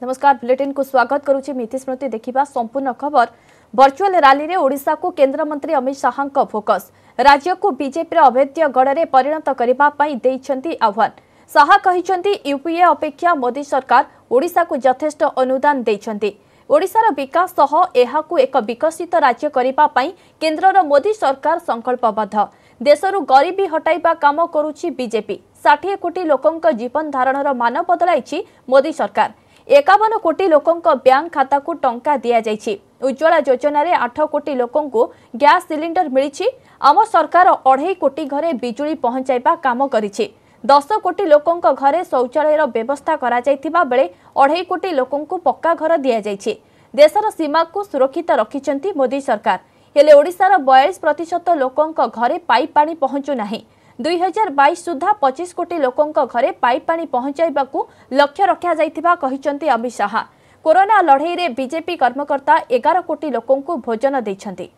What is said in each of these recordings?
नमस्कार बुलेटिन को स्वागत करुछि मिथि स्मृति देखिबा संपूर्ण खबर। वर्चुअल रैली रे ओडिशा को केंद्र मंत्री अमित शाह का फोकस राज्य को बीजेपी अभेद्य गढ़ में परिणत करबा पई दैछंती आह्वान। शाह कहिसंती यूपीए अपेक्षा मोदी सरकार ओडिशा को यथेष्ट अनुदान दैछंती। ओडिशार विकास सह एहाकू एक विकसित राज्य करबा पई केंद्रर मोदी सरकार संकल्पबद्ध। देशरू गरीबी हटाइबा काम करुछि बीजेपी। 60 कोटी लोकंक जीवन धारणर मान बदलाइछि मोदी सरकार। 51 कोटी लोकंक बैंक खाता को टंका दिया जाइछि। उज्ज्वला योजना रे 8 कोटी लोकंकु गैस सिलिंडर मिलिछि। आम सरकार 2.5 कोटी घरे बिजुली पहुंचाइबा काम करिछि। 10 कोटी लोकंक घरे शौचालयर व्यवस्था करा जाइथिबा बेले 2.5 कोटी लोकंकु पक्का घर दिया जाइछि। देशर सीमा को सुरक्षित रखिछंती मोदी सरकार। हेले ओडिशार 42% लोकंक घरे पाइप पानी पहुंचु नाही। 2022 सुधा 25 कोटी लोकंक घरे पाइप पानी पहुंचाइबाकू लक्ष्य रखा जाइथिबा कहिसंती अमित शाह। कोरोना लड़ाई रे बीजेपी कर्मकर्ता 11 कोटी लोकंकू भोजन दैछंती।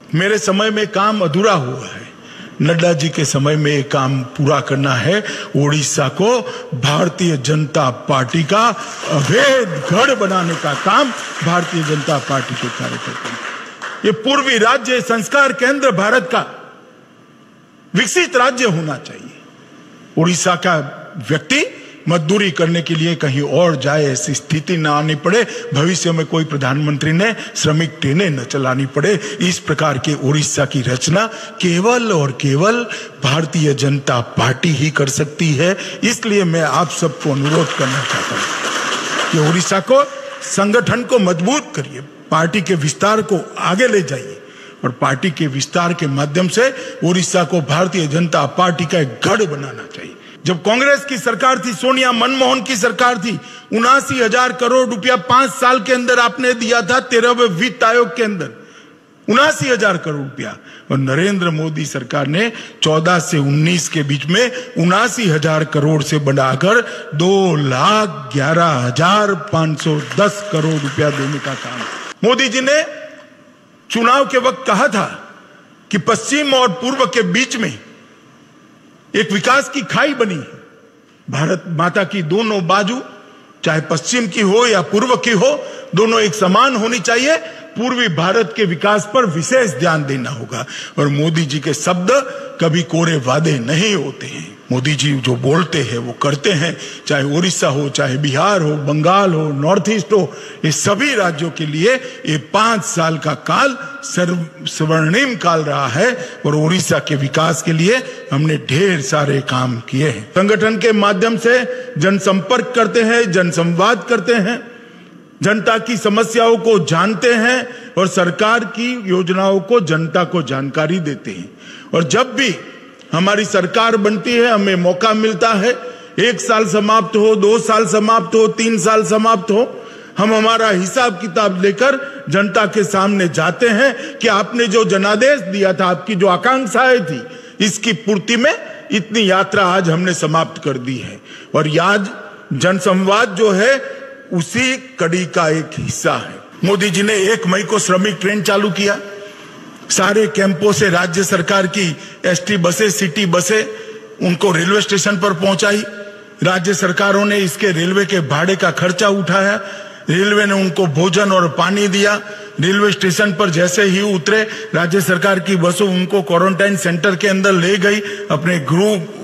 मेरे समय में काम अधूरा हुआ है, नड्डा जी के समय में एक काम पूरा करना है। ओडिशा को भारतीय जनता पार्टी का अभेद गढ़ बनाने का काम भारतीय जनता पार्टी के कार्यकर्ता। ये पूर्वी राज्य संस्कार केंद्र भारत का विकसित राज्य होना चाहिए। ओडिशा का व्यक्ति मजदूरी करने के लिए कहीं और जाए, ऐसी स्थिति न आनी पड़े। भविष्य में कोई प्रधानमंत्री ने श्रमिक ट्रेनें न चलानी पड़े। इस प्रकार के ओडिशा की रचना केवल और केवल भारतीय जनता पार्टी ही कर सकती है। इसलिए मैं आप सबको अनुरोध करना चाहता हूं कि ओडिशा को संगठन को मजबूत करिए, पार्टी के विस्तार को आगे ले जाइए और पार्टी के विस्तार के माध्यम से ओडिशा को भारतीय जनता पार्टी का एक गढ़ बनाना चाहिए। जब कांग्रेस की सरकार थी, सोनिया मनमोहन की सरकार थी, 79,000 करोड़ रुपया 5 साल के अंदर आपने दिया था 13वें वित्त आयोग के अंदर, 79,000 करोड़ रुपया। और नरेंद्र मोदी सरकार ने 14 से 19 के बीच में 79,000 करोड़ से बढ़ाकर 2,11,510 करोड़ रुपया देने का काम। मोदी जी ने चुनाव के वक्त कहा था कि पश्चिम और पूर्व के बीच में एक विकास की खाई बनी है। भारत माता की दोनों बाजू, चाहे पश्चिम की हो या पूर्व की हो, दोनों एक समान होनी चाहिए। पूर्वी भारत के विकास पर विशेष ध्यान देना होगा। और मोदी जी के शब्द कभी कोरे वादे नहीं होते हैं। मोदी जी जो बोलते हैं वो करते हैं। चाहे उड़ीसा हो, चाहे बिहार हो, बंगाल हो, नॉर्थ ईस्ट हो, ये सभी राज्यों के लिए ये 5 साल का काल स्वर्णिम काल रहा है। और उड़ीसा के विकास के लिए हमने ढेर सारे काम किए हैं। संगठन के माध्यम से जनसंपर्क करते हैं, जनसंवाद करते हैं, जनता की समस्याओं को जानते हैं और सरकार की योजनाओं को जनता को जानकारी देते हैं। और जब भी हमारी सरकार बनती है, हमें मौका मिलता है, 1 साल समाप्त हो, 2 साल समाप्त हो, 3 साल समाप्त हो, हम हमारा हिसाब किताब लेकर जनता के सामने जाते हैं कि आपने जो जनादेश दिया था, आपकी जो आकांक्षाएं थी, इसकी पूर्ति में इतनी यात्रा आज हमने समाप्त कर दी है। और आज जनसंवाद जो है उसी कड़ी का एक हिस्सा है। मोदी जी ने 1 मई को श्रमिक ट्रेन चालू किया। सारे कैंपों से राज्य सरकार की एसटी बसें, सिटी बसें उनको रेलवे स्टेशन पर पहुंचाई। राज्य सरकारों ने इसके रेलवे के भाड़े का खर्चा उठाया। रेलवे ने उनको भोजन और पानी दिया। रेलवे स्टेशन पर जैसे ही उतरे, राज्य सरकार की बसों उनको क्वारंटाइन सेंटर के अंदर ले गई, अपने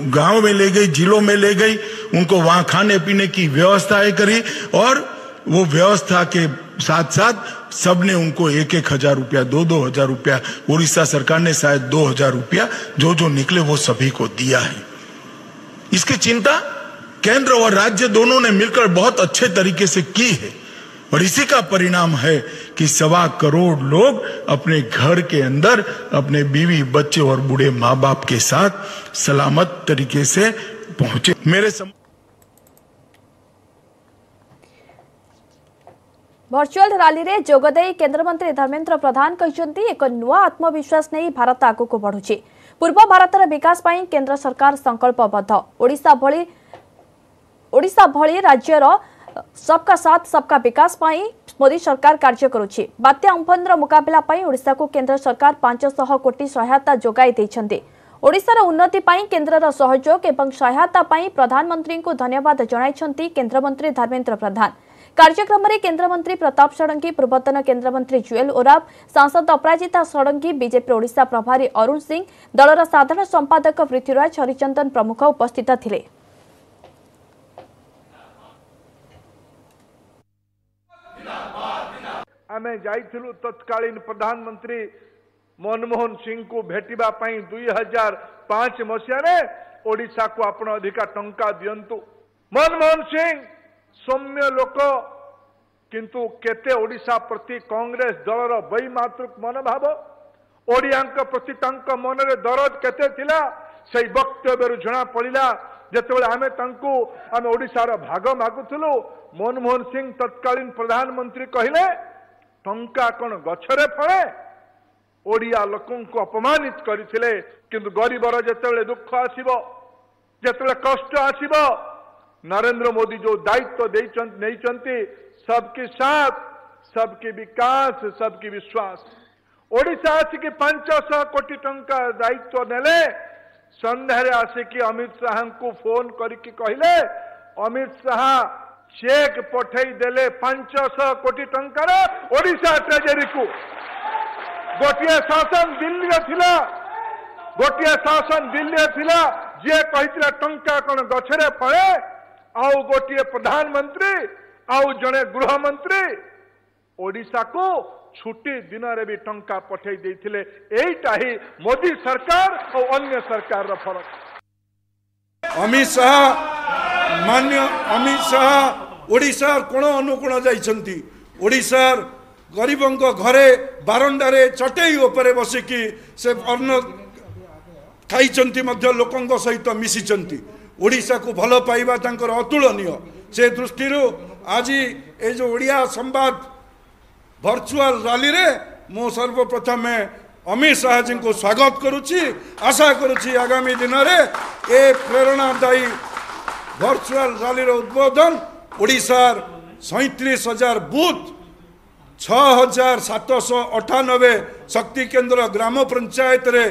गांव में ले गई, जिलों में ले गई, उनको वहां खाने पीने की व्यवस्थाएं करी। और वो व्यवस्था के साथ साथ सबने उनको 1-1 हजार रुपया, 2-2 हजार रुपया, उड़ीसा सरकार ने शायद 2 हजार रुपया जो निकले वो सभी को दिया है। इसकी चिंता केंद्र और राज्य दोनों ने मिलकर बहुत अच्छे तरीके से की है। और इसी का परिणाम है कि 1.25 करोड़ लोग अपने घर के अंदर अपने बीवी, बच्चे और बूढ़े माँ बाप के साथ सलामत तरीके से पहुंचे। वर्चुअल रैली रे जोगदे केंद्र मंत्री धर्मेंद्र प्रधान कहते एक नुआ आत्मविश्वास नहीं भारत आगक बढ़ुछि। पूर्व भारतर विकास पाई केंद्र सरकार संकल्पबद्ध। ओडिशा भली राज्यर सबका साथ सबका विकास पाई मोदी सरकार कार्य करुछि। बात्या अम्फनर मुकाबला पाई ओडिशा को केंद्र सरकार 500 कोटी सहायता जोगाई दैछन्ते। ओडिशार उन्नति पाई केन्द्रर सहयोग एवं सहायता पाई प्रधानमंत्री को धन्यवाद जणाइछंती केन्द्रमंत्री धर्मेन्द्र प्रधान। कार्यक्रम में केन्द्रमंत्री प्रताप षडंगी, पूर्वतन केन्द्रमंत्री जुएल ओराम, सांसद अपराजिता षडंगी, बीजेपी ओडिशा प्रभारी अरुण सिंह, दलर साधारण संपादक पृथ्वीराज हरिचंदन प्रमुख उपस्थित थिले। आमे जाइथिलु तत्कालीन प्रधानमंत्री मनमोहन सिंह को भेटिबा पई 2005 मसीह ओडिशा को आपण अधिका टंका दियंतु। मनमोहन सिंह सौम्य लोक किंतु केते ओडिशा प्रति कांग्रेस दलर वैमातृक मनोभाव ओडिया प्रति मन रे दरद केते थिला से वक्तव्य जना पड़ा जिते आम ओडिशार भाग मागुलु। मनमोहन सिंह तत्कालीन प्रधानमंत्री कहले टंका कौन गछरे फळे ओडिया लोकों को अपमानित करथिले किंतु गरीबर जेतेबेले दुख आसीबो जेतेबेले कष्ट आसीबो नरेंद्र मोदी जो दायित्व देइचंती सबके साथ सबके विकास सबके विश्वास ओडिशा आसिकी 500 कोटी टंका दायित्व नेले संध्यारे आसिकी अमित शाह को फोन करके कहले अमित शाह चेक पठेई देले 500 कोटी टंकार ओडिशा ट्रेजरी को। गोटे शासन दिल्ली थिला गोटे शासन दिल्ली थिला जे कहितला टंका कौन गछरे फळे आउ गोटे प्रधानमंत्री आउ जड़े गृहमंत्री ओडिशा को छुट्टी दिन रे भी टंका पठेई देथिले। एटा ही मोदी सरकार और अन्य सरकार रा फरक। अमित शाह मान्य अमित शाह ओडिशा कोण अनुकोण जाइछंती। ओडिशा गरीबों घरे बारंडारे चटेई उपरे बसिकी से अन्न खाइचंती मध्य लोकों सहित मिसिचंती। ओडिशा को भल पाइबा तांकर अतुलनीय। से दृष्टि आज ये जो ओडिया संवाद वर्चुअल रैली रे मु सर्वप्रथम अमित शाह जी को स्वागत करुच्ची। आशा करुच्ची आगामी दिन में ए प्रेरणादायी वर्चुअल रैली रो उद्बोधन ओडिशार 37,000 बूथ 6,798 शक्ति केन्द्र ग्राम पंचायत रे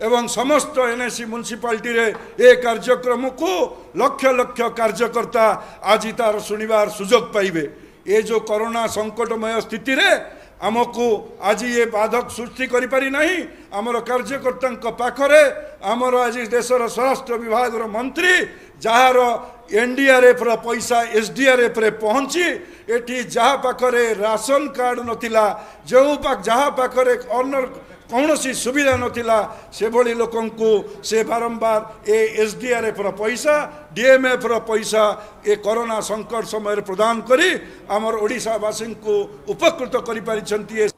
एवं समस्त एनएसी म्युनिसिपालिटी रे ए कार्यक्रम को लक्ष लक्ष कार्यकर्ता आज तार सुनिबार सुजोग पाइबे। ये जो कोरोना संकटमय स्थिति रे आमको आज ये बाधक सृष्टि करि पारि नाही। आमर कार्यकर्ता पाखरे आमर आज देशर स्वास्थ्य विभाग मंत्री जार एनडीआरएफ रो पैसा एसडीआरएफ रे पहुंची एठी जहाँ पाखरे राशन कार्ड नथिला जो जहाँ पाखरे अन्य कौन सी सुविधा नथिला से भली लोकों को से बारंबार ए एसडीआरएफ रो पैसा डीएमएफ रो पैसा ए कोरोना संकट समय प्रदान करी आमर ओडिशावासी को उपकृत करि पारिछंती।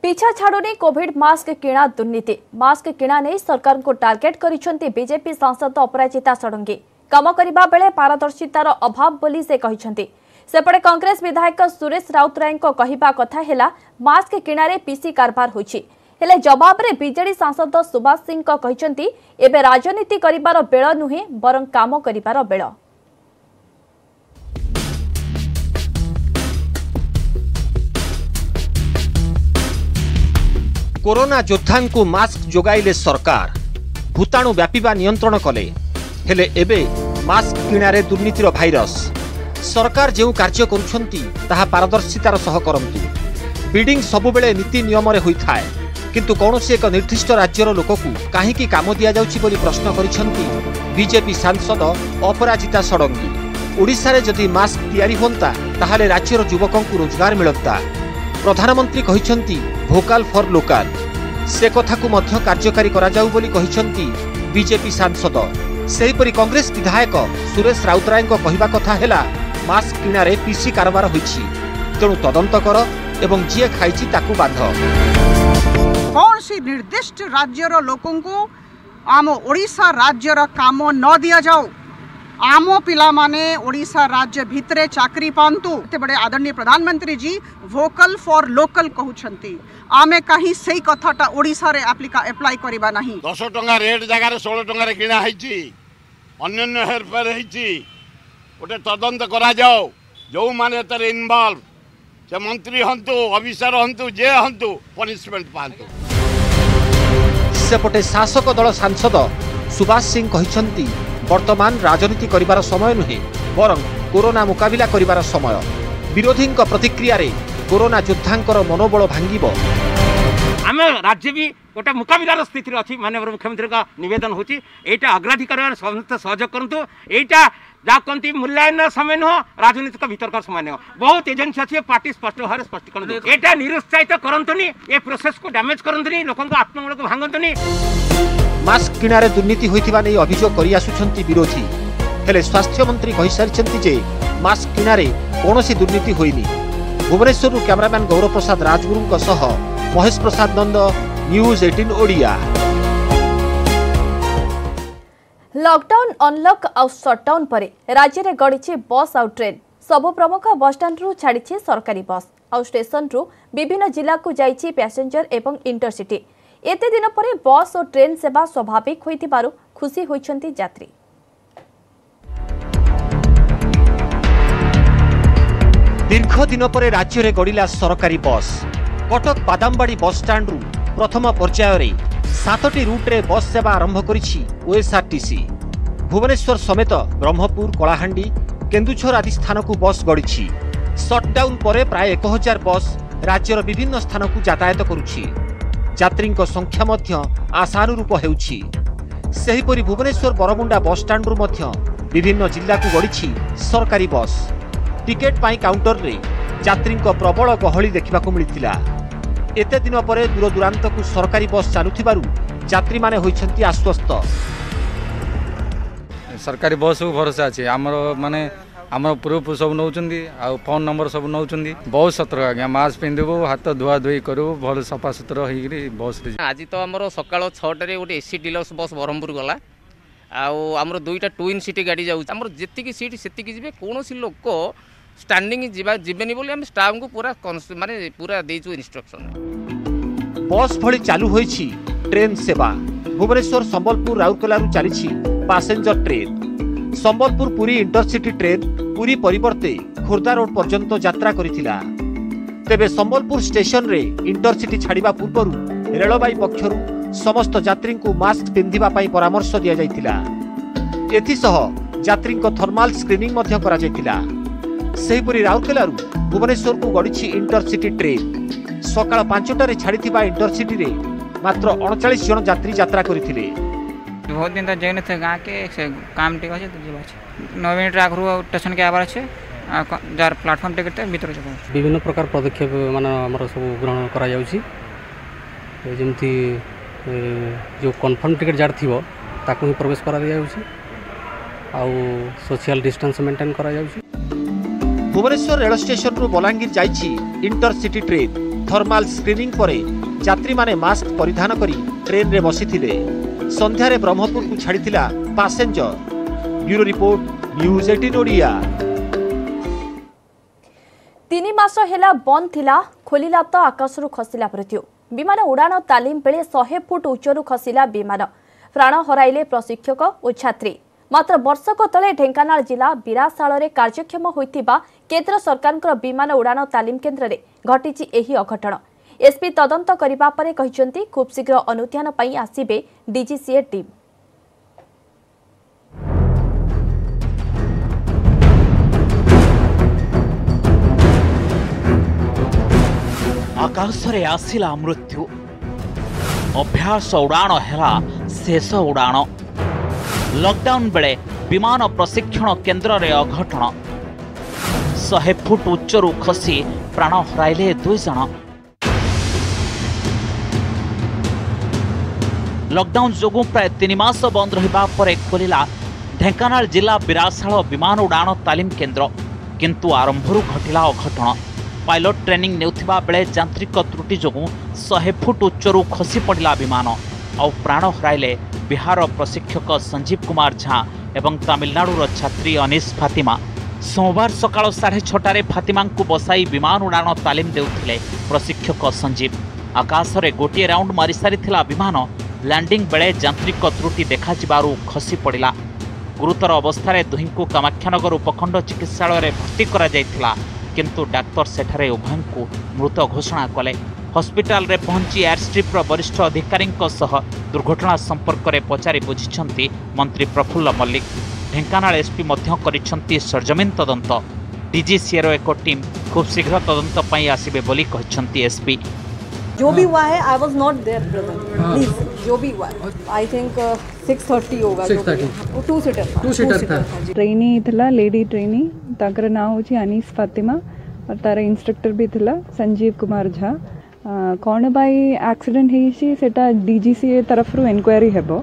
पीछा छाड़ुनी कोविड मास्क किणा दुर्नीति। मास्क किणा नहीं सरकार को टार्गेट करिसेंती बीजेपी सांसद अपराजिता षडंगी। काम करिबा बेले पारदर्शितार अभाव बोली से कहिसेंती। सेपटे कांग्रेस विधायक सुरेश राउतराय कहवा कथा हेला मास्क किणारे पीसी कारबार होइछि। हेले जवाब रे बीजेडी सांसद सुभाष सिंह कहिसेंती एबे राजनीति करिबार बेळ नुहे बरं काम करिबार बेळ। कोरोना योद्धा को मास्क जोगाइले सरकार भूताणु व्यापीबा नियंत्रण कले हेले एबे मास्क किणारे दुर्नीतिर भाइरस। सरकार जो कार्य करुछंती ताहा पारदर्शितार सह करंतु। बिडिंग सबुबेले नीति नियम रे होइथाय किंतु कौनसी एक निर्दिष्ट राज्यर लोक को काहींकी काम दिया जाउछि बोली प्रश्न करिछंती बीजेपी सांसद अपराजिता षडंगी। ओडिशा रे जदि मास्क तैयारी होंता ताहाले राज्यर युवकों को रोजगार मिलता। प्रधानमंत्री कहिछंती भोकाल फॉर लोकाल से कथा को मध्य कार्यकारी करा जाउ बोली कहिछंती बीजेपी सांसद। सेहीपरि कांग्रेस विधायक सुरेश राउतराय कहवा कथा हेला मास्क किणारे पीसी कारबार होइछि तेणु तदंत कर एवं जी खाइछि ताकू बांध। कौन सी निर्दिष्ट राज्यर लोकों को आम ओडिशा राज्यर काम न दिया जाओ आम पिला माने ओडिशा राज्य भितरे चाकरी पांतु। बड़े आदरणीय प्रधानमंत्री जी वोकल फॉर लोकल कहउछंती आमे कहीं सही कथाटा ओडिशा रे अप्लाई करिबा नहीं। 10 टंका रेट जगह 16 टंका रे किना हैछि अन्य हेरफेर हैछि गोटे तदंत करा जाओ। जो माने तर इन्वॉल्व से मंत्री हंतु ऑफिसर हंतु जे हंतु पनिशमेंट पांतु। सेपटे शासक दल सांसद सुभाष सिंह कहिसंती वर्तमान राजनीति करिवार समय नुहे बरं कोरोना मुकाबिला करिवार समय। विरोधी प्रतिक्रिया रे कोरोना योद्धांकर मनोबल भांगिबो। आम राज्य भी गोटे मुकाबिलार स्थिति अच्छी माननीय मुख्यमंत्री का निवेदन होची एटा अग्राधिकार समस्त सहयोग करंतु एटा जा कहती मूल्यांकन समय नुह राजनीतिक भीतर समय नुह बहुत एजेंसी अच्छी पार्टी स्पष्ट भाव स्पष्टीकरण एटा निरुत्साहित करंतुनी ए प्रोसेस को डैमेज करंतुनी लोकन को आत्मबल को भांगंतुनी। मास्क किणारे दुर्नीति होइथिबा नै अभियोग करि आसुछंती विरोधी हेले स्वास्थ्य मंत्री कहि सारिछंती जे मास्क किणारे कोनोसी दुर्नीति होइनी। भुवनेश्वर कैमरामैन गौरव प्रसाद राजगुरुଙ୍କ सह महेश प्रसाद नंद न्यूज 18 ओडिया। लॉकडाउन अनलॉक आउ शटडाउन पर राज्य में गड़ी बस आउ ट्रेन सबु प्रमुख बस स्टाण्ड रु छाड़ी सरकारी बस आउ स्टेशन रु विभिन्न जिला को जाइछि पैसेंजर एवं इंटरसिटी। एते दिन पर बस और ट्रेन सेवा स्वाभाविक होइतिबारु खुशी होइछंती यात्री। दीर्घ दिन पर राज्य में गड़िला सरकारी बस। कटक बादामबाड़ी बस स्टाण्ड रु प्रथम पर्याय रे 7टी रूट रे बस सेवा आरंभ करिछि ओएसआरटीसी। भुवनेश्वर समेत ब्रह्मपुर कलाहांडी केन्दुझर आदि स्थान को बस गड़िछि। शटडाउन पर प्राय 1000 बस राज्यर विभिन्न स्थान को यातायात करुछि। यात्री संख्या मध्य आशानुरूप हेउछि। सेहिपरि भुवनेश्वर बरमुंडा बस स्टाण्ड रु मध्य विभिन्न जिला को गड़िछि सरकारी बस। टिकेट पाई काउंटर रे यात्री प्रबल गहली देखा मिलता। एते दिन पर दूर दूरांत को सरकारी बस चलुथिबारु यात्री माने होइछंती आश्वस्त। सरकारी बस भरोसा अछि हमर माने हमर प्रूफ सब नौचंदी आ फोन नंबर सब नौचंदी। बहुत सतर्क आज्ञा मास्क पिंधबो हाथ धुआ धुई करू भल सफा सुतरा होइकरी बस रे। आज तो हमर सकाळ 6 रे गोटे एसी डिलक्स बस ब्रह्मपुर गला आउ हमर दुईटा ट्विन सिटी गाड़ी जाउ हमर जेतिकी सीट सेतिकी जिबे कोनोसी लोक स्टैंडिंग जीवेनी बोली हम स्टाफ को पूरा माने पूरा देइछु इंस्ट्रक्शन। बस भली चालू होईछि ट्रेन सेवा। भुवनेश्वर संबलपुर राउरकेला रु चलीछि passenger train. Sambalpur Puri intercity train Puri परिवर्ते खोर्धा रोड पर्यंत यात्रा करिथिला। तेबे संबलपुर स्टेशन रे इंटरसिटी छाड़िबा पूर्वरु रेलबाई पक्षरु समस्त यात्री को मास्क पिंधिबा पई परामर्श दिया जायतिला। एथिसह यात्री को थर्माल स्क्रीनिंग मध्य करा जायतिला। सेहिपरि राउरकेलारू भुवनेश्वर को गड़िछि इंटरसिटी ट्रेन। सकाळ 5टारे छाड़िथिबा इंटरसिटी रे मात्र 39 जन यात्री यात्रा करिथिले। बहुत दिन तक जैन थे गाँ के से काम टिक अछि तो जीवा छै 9 मिनट आगरू स्टेशन के आबार छै जार प्लेटफॉर्म टिकट भीतर जको विभिन्न प्रकार पदक्षेप माने हमर सब ग्रहण करा जाउछि। जेमति जो कन्फर्म टिकट जार थिबो ताकू ही प्रवेश करा जाउछि आ सोशल डिस्टेंस मेंटेन करा जाउछि। भुवनेश्वर रेल स्टेशन रु बलांगीर जाइछि इंटरसिटी ट्रेन। थर्माल स्क्रीनिंग पर यात्री माने मास्क परिधान करी ट्रेन रे बसिथिले। संध्यारे ब्रह्मपुर को छाड़िथिला passenger. Bureau report news 18 Odia. 3 मास हेला बंद थिला खोलिला तो आकाशरू खसिला मृत्यु। विमान उड़ान तालीम बेले 100 फुट उच्चरू खसिला विमान। प्राण हराइले प्रशिक्षक और छात्री। मात्र वर्षक तले ढेंकानाल जिला बिरासाल कार्यक्षम होइतिबा केंद्र सरकार विमान उड़ान तालीम केन्द्र रे घटिछि एही अघटन। एसपी तदंत करिबा परे कहिसंती खूब शीघ्र अनुध्यान पई आसीबे डीजीसीए टीम। आकाश रे आसिला मृत्यु। अभ्यास उड़ान हेला शेष उड़ान। लॉकडाउन बेले विमान प्रशिक्षण केन्द्र रे अघटन। 100 फुट उच्चरू खसी प्राण हराइले 2 जन। लॉकडाउन जोगु प्राय 3 मास बंद रहिबा परे खोलिला ढेंकानाल जिला बिरासाल विमान उड़ान तालीम केन्द्र। किंतु आरंभरू घटिला अघटन। पायलट ट्रेनिंग नेउथिबा बेले यांत्रिक त्रुटि जोगु 100 फुट उच्चरू खसी पड़िला विमान और प्राण हराइले बिहार प्रशिक्षक संजीव कुमार झा एवं तमिलनाडुर छात्री अनिश फातिमा। सोमवार सकाळ 6:30 फातिमा को बसाई विमान उड़ान तालीम देउथिले प्रशिक्षक संजीव। आकाश रे गोटे राउंड मारी सारिथिला विमान लैंडिंग बेले यांत्रिक त्रुटि देखा जिबारु खसी पड़िला। गुरुतर अवस्था रे दुहिंकु कामाख्यानगर उपखंड चिकित्सालय रे भर्ती करा जायथिला किंतु डाक्टर सेठारे उभयंकु मृत घोषणा कले। हॉस्पिटल रे पहुंची एयर स्ट्रिप रो वरिष्ठ अधिकारी दुर्घटना संपर्क में पचारि बुझिछंती मंत्री प्रफुल्ल मल्लिक। ढेंकानाल एसपी मध्य करिछंती सरजमीन तदंत। डीजीसीए रो एक टीम खूब शीघ्र तदंत पई आसीबे बोली कहिछंती एसपी। जो भी हुआ है I was not there brother please जो भी हुआ आई थिंक 6:30 होगा 2 सीटर था ट्रेनी थला लेडी ट्रेनी ताकर नाम होची अनीस फातिमा और तार इंस्ट्रक्टर भी थला संजीव कुमार झा कौन बाई एक्सीडेंट हेची सेटा डीजीसीए तरफ रु इंक्वायरी हेबो।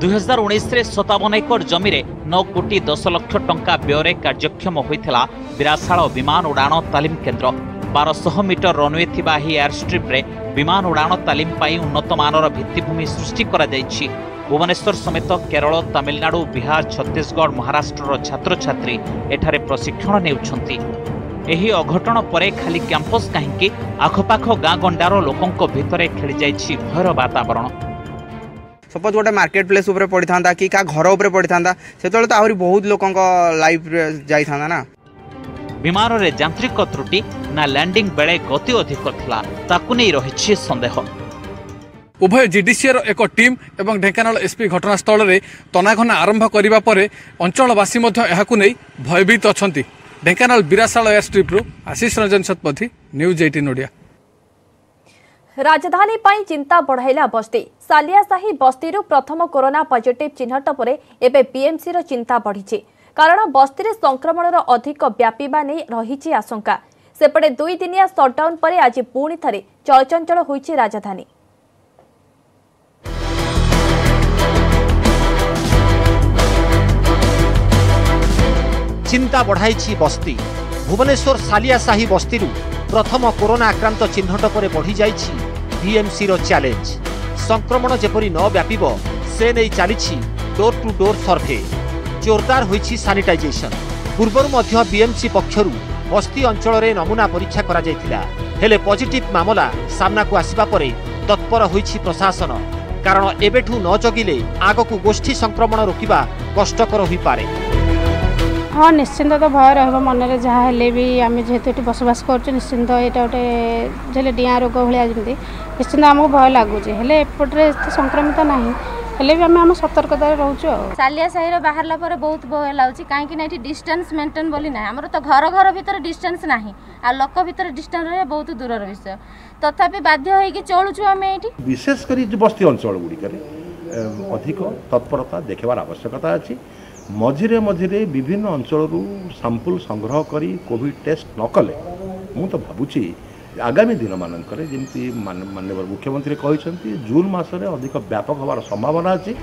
2019 रे 57 एकड़ जमी रे 9 कोटी 10 लाख टंका व्यय कार्यक्षम होइथिला बिरासाळ विमान उड़ान तालीम केन्द्र। 1200 मीटर रनवे थिबा ही एयर स्ट्रिप रे विमान उड़ान तालीम पाई उन्नत मानर भित्तिभूमि सृष्टि करा जायछि। भुवनेश्वर समेत केरल तमिलनाडु बिहार छत्तीसगढ़ महाराष्ट्र छात्र छात्री एठारे प्रशिक्षण नेउछंती। एही अघटन परे खाली कैंपस काहेकि आखपाख गाँ गंडार लोकंक भितरे खेली जायछि भयर वातावरण। सपोज गोटे मार्केट प्लेस ऊपर पड़ी था कि का घर ऊपर पड़ी था से तो आहरी बहुत लोकंक लाइफ जाई था ना। विमान रे यांत्रिक त्रुटि ना लैंडिंग बेले गति अधिक थिला ताकु नै रहिछि संदेह। उभय जीडीसीए एक टीम एवं ढेंकानाल एसपी घटनास्थल में तनाघना आरंभ करने पर अंचलवासी भयभीत अच्छा। ढेंकानाल बिरासाल एयर स्ट्रिप आशीष रंजन शतपथी न्यूज 18 ओडिया। राजधानी पाई चिंता बढ़ाइला बस्ती। सालियासाही बस्ती प्रथम कोरोना पॉजिटिव चिन्हट पर एबे बीएमसी रो चिंता बढ़ी कारण बस्ती रे संक्रमण अधिक व्यापीबा नहीं रही आशंका। सेपटे 2 दिनिया सटडाउन पर आज पुणी थरे चलचंचल होईछि राजधानी। चिंता बढ़ाई बस्ती। भुवनेश्वर सालियासाही बस्ती प्रथम कोरोना आक्रांत चिन्हट पर बढ़ी जाइछि बीएमसी रो चैलेंज। संक्रमण जेपरी न व्यापीब से नहीं चली डोर टू डोर सर्वे। जोरदार होइछि सैनिटाइजेशन। पूर्वर मध्य बीएमसी पक्षरु बस्ती अंचल रे नमूना परीक्षा करा जायतिला हेले पॉजिटिव मामला सामना को आसीबा परे तत्पर होइछि प्रशासन। कारण एबेठू न जगिले आगकू गोष्ठी संक्रमण रोकिबा कष्टकर होई पारे। हाँ निश्चिंत तो भय रहा मन में जहाँ हेले भी आम जेहेतु बसवास कर निश्चिंत यहाँ गोटे डिया रोग भाया जमी निश्चिंत आमको भय लगुच एपटे संक्रमित ना हेले भी आम सतर्कता रोचु। सालियासाही बाहर पर बहुत भय लगुच कहीं डिस्टेंस मेंटेन बोली ना आमर तो घर घर भितर डिस्टेंस ना आ लोक भितर डिस्टेंस रहा बहुत दूर विषय तथापि बाध्य होगी चलुचु आम ये विशेषकर बस्ती अंचल गुड़िक अधिक तत्परता देखार आवश्यकता अच्छी। मझिरे मझिरे विभिन्न अंचल सैंपल संग्रह करी कोविड टेस्ट न कले मु तो भावुची आगामी दिन मानक जमी माननीय मुख्यमंत्री कहते जून मासरे अधिक व्यापक होवार संभावना अच्छी।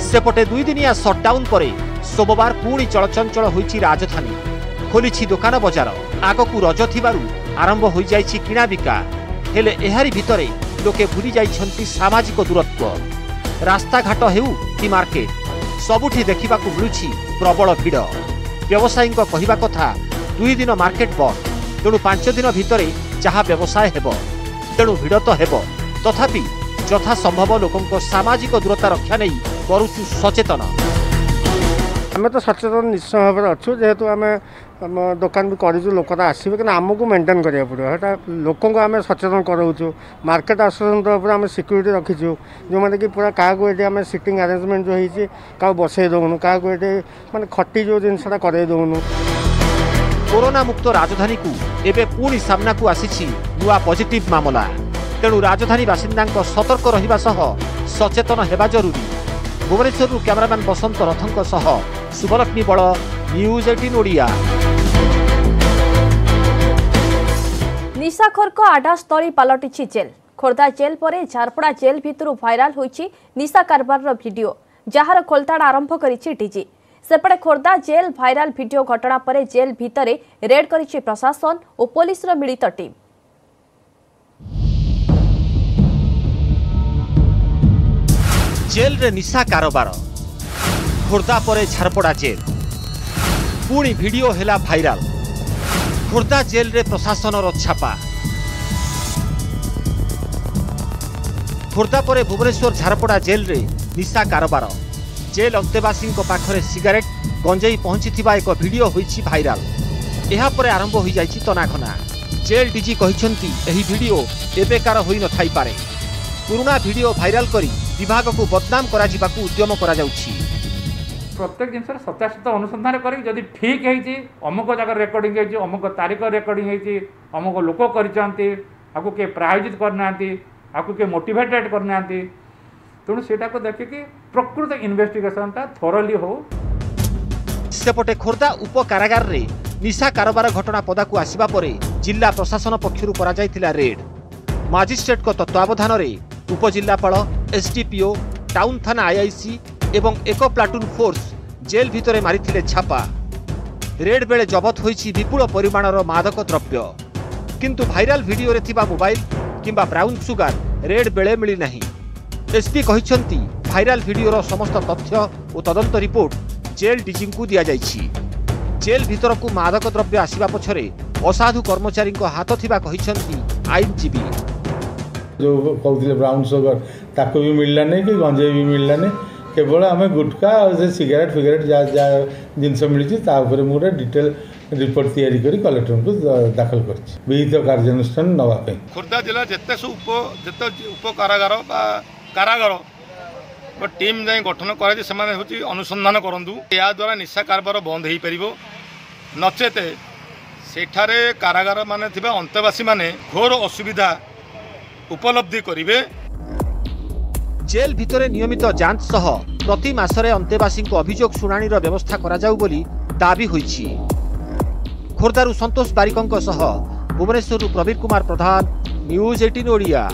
सेपटे 2 दिनिया सटडाउन पर सोमवार पुणी चलचंचल होईछि राजधानी। खोलिछि दुकान बजार। आगकू रज थिबारु आरंभ होई जाइछि किणा बिका हेले एहारी भितरे लोके भूली जाइछन्ति सामाजिक दूरत्व। रास्ता घाट हेउ कि मार्केट सबुठी देखा मिलूछि प्रबल भिड़। व्यवसायी कहवा कथा 2 दिन मार्केट बंद तेणु 5 दिन भितर जहाँ व्यवसाय हेब तेणु भिड़ तो हेब तथापि यथा संभव लोकों सामाजिक दूरता रक्षा नहीं करुछु सचेतन। आम तो सचेतन निश्चय भाव में अच्छु जेहेतु आम दुकान भी करूँ लोक तो आसवे कि आमको मेंटेन करा पड़ो लोक आम सचेतन कराऊँ। मार्केट एसोसिएशन तरफ आम सिक्यूरीटी रखीचु जो मैंने कि पूरा क्या ये आम सिटिंग आरेंजमेंट जो होती क्या बसई दौनु क्या ये मानते खटी जो जिनसा कर दौनु। कोरोना मुक्त राजधानी को एबे पुणी सामना को आसीछि नुआ पॉजिटिव मामला तेणु राजधानी बासिंदा सतर्क रहिबा सह सचेतन हेबा जरूरी। भुवनेश्वर कैमरामैन बसंत रथंक सह शुभलक्ष्मी बल न्यूज 18 ओडिया। निशाखोर को आडास्थली पलटिछि जेल। खोर्धा जेल पर झारपड़ा जेल भितर भाइराल होइछि निशा कारबार वीडियो जार खोलताड़ आरंभ करिछि डीजी। सेपटे खोर्धा जेल भाइराल वीडियो घटना पर जेल भितर रेड करिछि प्रशासन और पुलिस मिलित टीम। जेल रे निशा कारोबार खोर्धा पर झारपड़ा जेल पुणी वीडियो हेला भाइराल। खोर्धा जेल रे प्रशासन छापा। खोर्धा पर भुवनेश्वर झारपड़ा जेल रे निशा कारोबार। जेल अंतेवासी पाखरे सिगारेट गंजेई पहुंची एक वीडियो होइछि भाइराल। ଏହା ପରେ आरंभ हो जाइछि तनाखना। जेल डीजी कहिसंती एही वीडियो एबेकार होई न थाई पारे। पुराना वीडियो भाइराल करी विभाग को बदनाम करा जिबाकू उद्यम करा जाउछि। प्रत्येक जिनस सत्यासत्य अनुसंधान करी जदि ठीक है अमुक जगह रेकर्डिंग है अमुक तारीख रेकर्डिंग है अमुक लोक करते आपको किए प्रायोजित करना आपको किए मोटिवेटेड करना तेणु सेटा को देखिकी प्रकृत इन्वेस्टिगेशनटा थोरली हो। सेपटे खोर्धा उप कारागार रे निशा कारोबार घटना पदाकू आसिबा परे जिला प्रशासन पक्षरु करा जायतिला रेड। मजिस्ट्रेट को तत्वावधान रे उपजिल्लापाल एसडीपीओ टाउन थाना आईआईसी एवं एक प्लाटून फोर्स जेल भितरे मारिथिले छापा। रेड बेले जबत होईछि विपुल परिमाणर मादक द्रव्य, किंतु भाइराल वीडियो रे थिबा मोबाइल किंबा ब्राउन सुगार रेड बेले मिली नहीं। एसपी कहिसंती भाइराल वीडियोर समस्त तथ्य और तदंत रिपोर्ट जेल डीजी को दिया जाइछि। जेल भितर को मादक द्रव्य आसिबा पछरे असाधु कर्मचारी को हाथ थिबा कहिसंती आईनजीबी। जो कहते ब्राउन सुगर ताको भी मिलला नहीं कि गंजे भी मिलला नहीं, केवल आम गुटखा और सिगरेट फिगरेट जहाँ जहाँ जिनस मिली मुझे डिटेल रिपोर्ट तैयारी करी कलेक्टर को दाखल कर विहित कार्यानुष्ठान नापी। खोर्धा जिला जिते सब उप कारागार कारागार टीम जाए गठन कर अनुसंधान करूँ या द्वारा निशा कारबार बंद हो पार नचेत सेठारे कारागार माने अंतेवासी माने घोर असुविधा उपलब्धि करिवे। जेल भितरे नियमित जांच सह प्रति मासरे अंतेवासी को अभियोग शुणाणीर व्यवस्था करा जाऊ बोली दाबी होईछि। खोर्धारु संतोष बारिकंक सह भुवनेश्वरु प्रवीर कुमार प्रधान, न्यूज 18 ओडिया।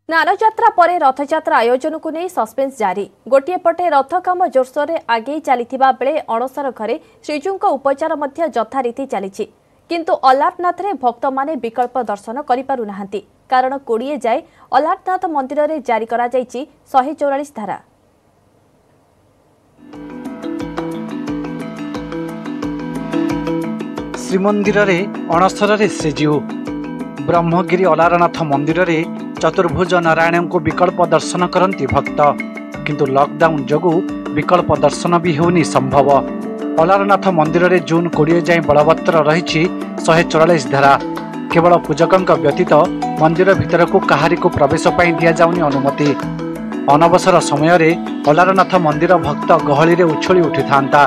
नारजात्रा परे रथयात्रा आयोजन को नहीं सस्पेंस जारी। गोटे पटे रथ काम जोरसोर आगे चलीथिबा बेले अणसर घरे श्रीजूंक उपचार मध्य यथारीति चलीछि, किंतु अलारनाथ रे भक्त माने विकल्प दर्शन करि पारु नाहंती। कारण 20 जाए अलारनाथ मंदिर रे जारी करा जाइछि 144 धारा। श्रीमंदिर रे अणसर रे श्रीजीउ ब्रह्मगिरी अलारनाथ मंदिर रे चतुर्भुज नारायण को विकल्प दर्शन करती भक्त, किंतु लॉकडाउन जोगु विकल्प दर्शन भी होनी संभव। अलारनाथ मंदिर रे जून 20 जाए बलवत्तर रही 144 धारा। केवल पूजकों व्यतीत मंदिर भितर को कहारी को प्रवेश पाई दिया जाउनी अनुमति। अनवसर समय रे अलारनाथ मंदिर भक्त गहली रे उछली उठी थांता।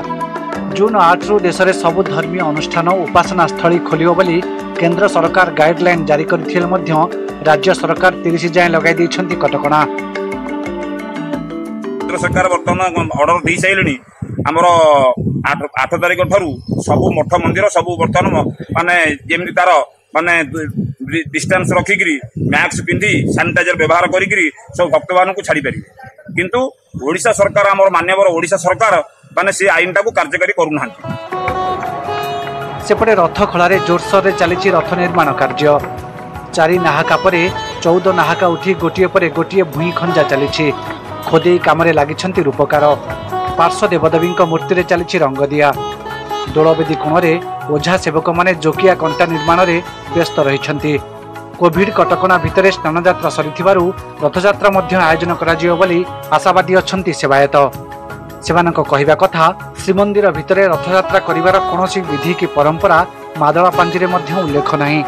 जून 8 रु देश रे सबु धर्मीय अनुष्ठान उपासना स्थली खोलियो बोली केंद्र सरकार गाइडलाइन जारी करथिले मध्य राज्य सरकार 30 जाए लगाई दैछंती कटकणा। केंद्र सरकार वर्तमान ऑर्डर दी साइलेनी हमर 8 तारिख ठारू सबु मठ मंदिर सबु वर्तमान माने जेमि तार माने डिस्टेंस रखिकी मैक्स पिंधि सैनिटाइजर व्यवहार करी सब भक्त मान को छाड़ी पारे, किंतु ओडिशा सरकार आम मान्यवर ओडिशा सरकार माने से आईन टाको कार्यकारी करूना। सेपटे रथ खलारे जोरसोर चली रथ निर्माण कार्य। 4 नाहाका पर 14 नाहाका उठी गोटे पर गोटे भूई खंजा चली खोदे काम लगी रूपकार। पार्श्व देवदेवी मूर्ति चली रंगदिया। दोलवेदी कोणे ओझा सेवक माने जोकिया कंटा निर्माण में व्यस्त रही। कोविड कटकणा भितर स्नानयात्रा सरी रथयात्रा आयोजन कर आशावादी अच्छा सेवायत। सेमानक कहवा कथा श्रीमंदिर भितर रथयात्रा करिवार कोनोसी विधि की परंपरा मादला पांजिरे उल्लेख नहीं।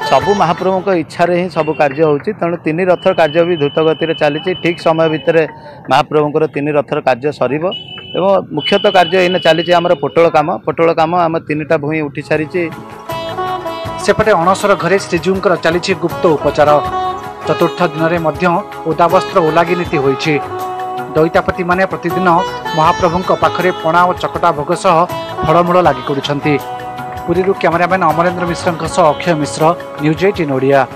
सबु महाप्रभु को इच्छा रे ही सब कार्य होची, तेणु 3 रथ कार्य भी द्रुत गति चली। ठीक समय भितर महाप्रभुंकर 3 रथर कार्य सरीबो एवं मुख्यतः कार्य इन चली आमर पोटल काम आम 3टा भूई उठी सारी। सेपटे अणसर घरे श्रीजीउंकर चली गुप्त उपचार। चतुर्थ दिन में ओदावस्त्र ओलागी नीति होईछि। दैतापति माने प्रतिदिन महाप्रभुंक पाखरे पणा और चकटा भोग सह फलमूल लागि करुछंती। पुरीरू कैमरामैन अमरेंद्र मिश्र अक्षय मिश्र, न्यूज 18 ओडिया।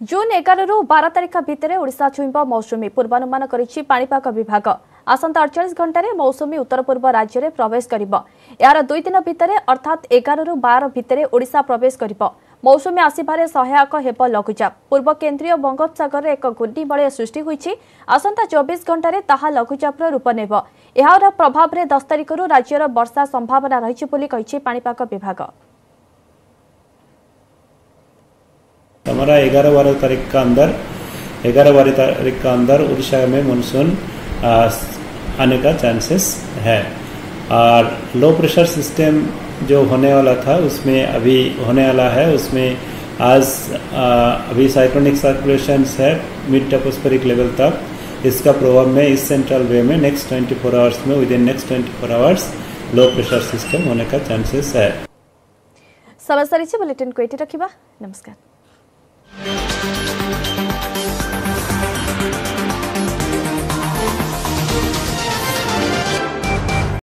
जून 11 रु 12 तारिख भितर ओडिशा छुईब मौसुमी पूर्वानुमान करिछि पाणीपाग विभाग। आसंता 48 घंटे मौसुमी उत्तर पूर्व राज्य में प्रवेश करिब। यार 2 दिन भितर अर्थात 11 रु 12 भितर ओडिशा प्रवेश करिब। मौसुमी आसिबारे सहायक हेब लघुचाप। पूर्व केन्द्रीय बंगोपसागर एक घूर्णिबलय सृष्टि होईछि। आसंता 24 घंटे ताहा लघुचापर रूप नेब। एहार प्रभाव में 10 तारिख रु राज्यर वर्षा संभावना रहिछि बोली कहिछि पाणीपाग विभाग। हमारा 11-12 तारीख का अंदर 11-12 तारीख का अंदर उड़ीसा में मानसून आने का चांसेस है। और लो प्रेशर सिस्टम जो होने वाला था उसमें अभी होने वाला है, उसमें आज अभी साइक्लोनिक सर्कुलेशंस है मिड ट्रोपोस्फेरिक लेवल तक। इसका प्रभाव में इस सेंट्रल वे में नेक्स्ट 24 आवर्स में with in next 24 hours low pressure system होने का चांसेस है। समस्त बुलेटिन को एटी रखिबा। नमस्कार।